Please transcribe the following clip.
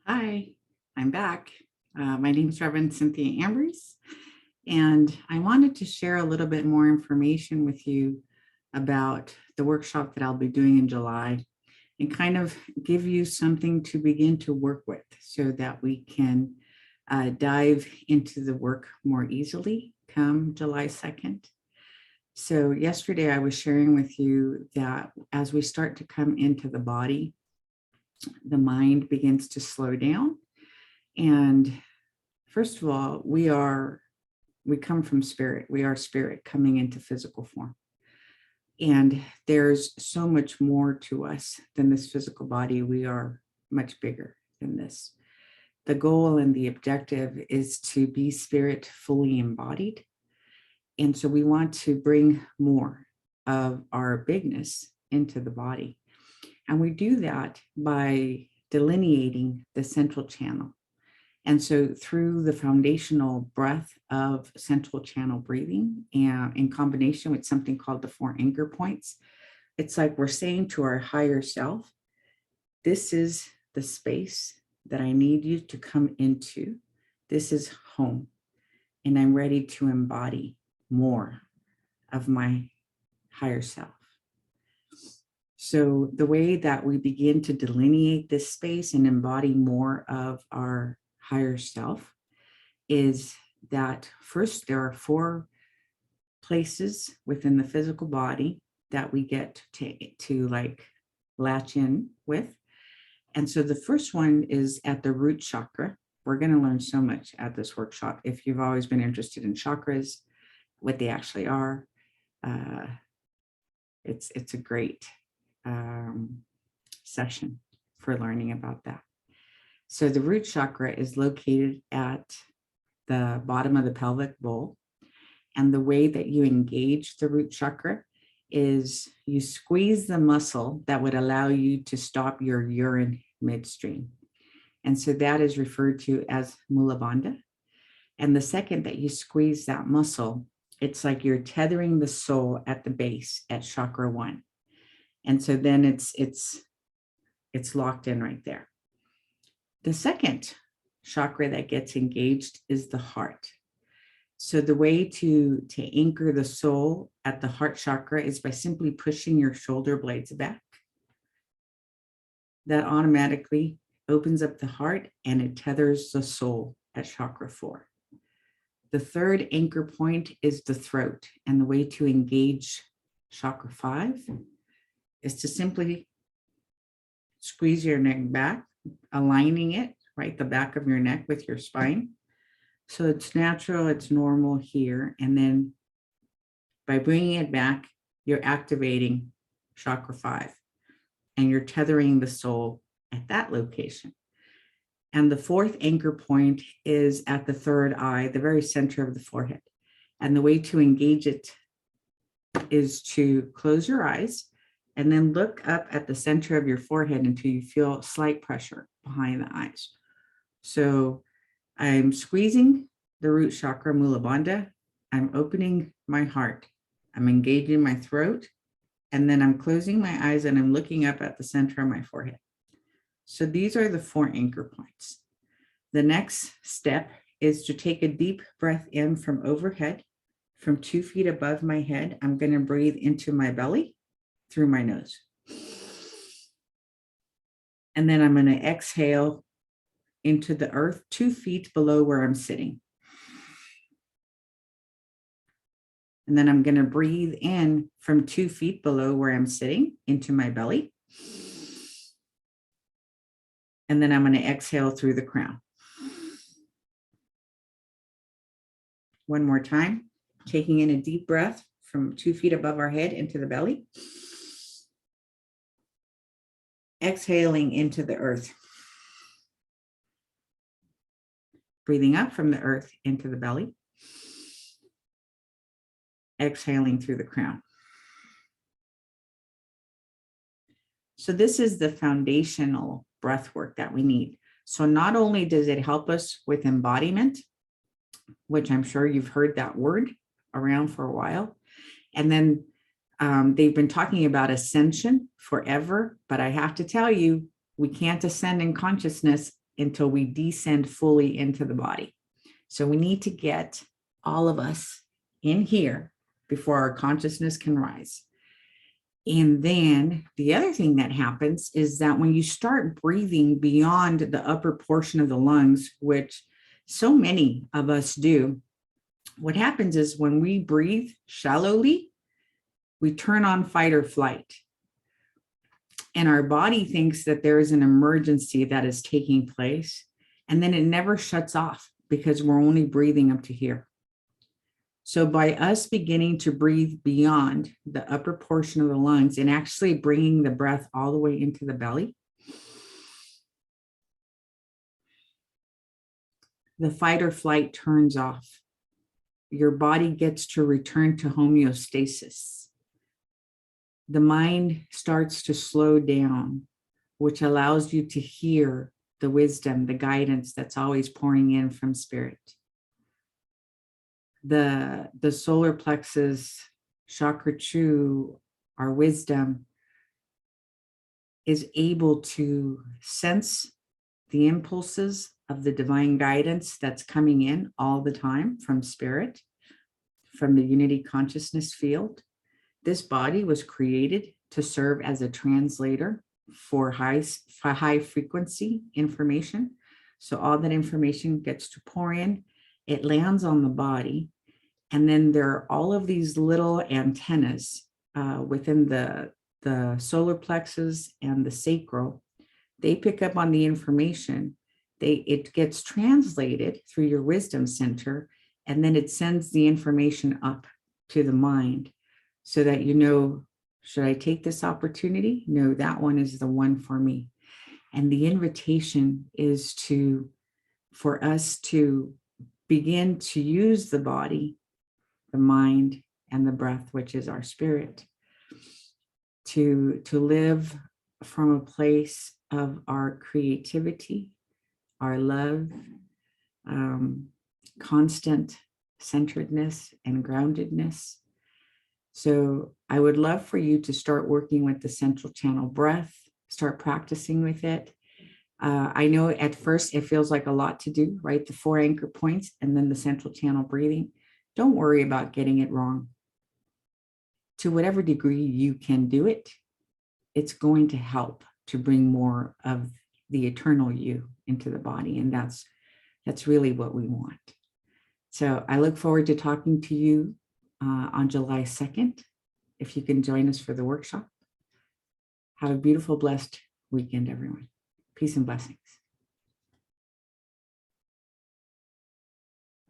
Hi, I'm back. My name is Reverend Cynthia Ambrose, and I wanted to share a little bit more information with you about the workshop that I'll be doing in July and kind of give you something to begin to work with so that we can dive into the work more easily come July 2nd. So yesterday I was sharing with you that as we start to come into the body, the mind begins to slow down. And first of all, we come from spirit. We are spirit coming into physical form. And there's so much more to us than this physical body. We are much bigger than this. The goal and the objective is to be spirit fully embodied. And so we want to bring more of our bigness into the body. And we do that by delineating the central channel. And so through the foundational breath of central channel breathing and in combination with something called the 4 anchor points, it's like we're saying to our higher self, this is the space that I need you to come into. This is home. And I'm ready to embody more of my higher self. So the way that we begin to delineate this space and embody more of our higher self is that first there are 4 places within the physical body that we get to like latch in with. And so the first one is at the root chakra. We're going to learn so much at this workshop. If you've always been interested in chakras, what they actually are, it's a great session for learning about that. So the root chakra is located at the bottom of the pelvic bowl. And the way that you engage the root chakra is you squeeze the muscle that would allow you to stop your urine midstream. And so that is referred to as mula bandha. And the second that you squeeze that muscle, it's like you're tethering the soul at the base at chakra 1. And so then it's locked in right there. The second chakra that gets engaged is the heart. So the way to anchor the soul at the heart chakra is by simply pushing your shoulder blades back. That automatically opens up the heart and it tethers the soul at chakra 4. The third anchor point is the throat. And the way to engage chakra 5 is to simply squeeze your neck back, aligning it, right, the back of your neck with your spine. So it's natural, it's normal here. And then by bringing it back, you're activating chakra 5 and you're tethering the soul at that location. And the fourth anchor point is at the third eye, the very center of the forehead. And the way to engage it is to close your eyes and then look up at the center of your forehead until you feel slight pressure behind the eyes. So I'm squeezing the root chakra, mula bandha. I'm opening my heart. I'm engaging my throat. And then I'm closing my eyes and I'm looking up at the center of my forehead. So these are the 4 anchor points. The next step is to take a deep breath in from overhead, from 2 feet above my head. I'm going to breathe into my belly through my nose. And then I'm going to exhale into the earth 2 feet below where I'm sitting. And then I'm going to breathe in from 2 feet below where I'm sitting into my belly. And then I'm going to exhale through the crown. One more time, taking in a deep breath from 2 feet above our head into the belly. Exhaling into the earth. Breathing up from the earth into the belly. Exhaling through the crown. So this is the foundational breath work that we need. So not only does it help us with embodiment, which I'm sure you've heard that word around for a while, and then they've been talking about ascension forever, but I have to tell you, we can't ascend in consciousness until we descend fully into the body. So we need to get all of us in here before our consciousness can rise. And then the other thing that happens is that when you start breathing beyond the upper portion of the lungs, which so many of us do, what happens is when we breathe shallowly, we turn on fight or flight. And our body thinks that there is an emergency that is taking place. And then it never shuts off because we're only breathing up to here. So by us beginning to breathe beyond the upper portion of the lungs and actually bringing the breath all the way into the belly, the fight or flight turns off. Your body gets to return to homeostasis. The mind starts to slow down, which allows you to hear the wisdom, the guidance that's always pouring in from spirit. The solar plexus, chakra 2, our wisdom, is able to sense the impulses of the divine guidance that's coming in all the time from spirit, from the unity consciousness field. This body was created to serve as a translator for high frequency information. So all that information gets to pour in, it lands on the body. And then there are all of these little antennas within the solar plexus and the sacral. They pick up on the information. It gets translated through your wisdom center, and then it sends the information up to the mind so that you know, should I take this opportunity? No, that one is the one for me. And the invitation is for us to begin to use the body, the mind, and the breath, which is our spirit, to live from a place of our creativity, our love, constant centeredness and groundedness. So I would love for you to start working with the central channel breath, start practicing with it. I know at first it feels like a lot to do, right? The 4 anchor points and then the central channel breathing. Don't worry about getting it wrong. To whatever degree you can do it, it's going to help to bring more of the eternal you into the body. And that's really what we want. So I look forward to talking to you on July 2nd, if you can join us for the workshop. Have a beautiful, blessed weekend, everyone. Peace and blessings.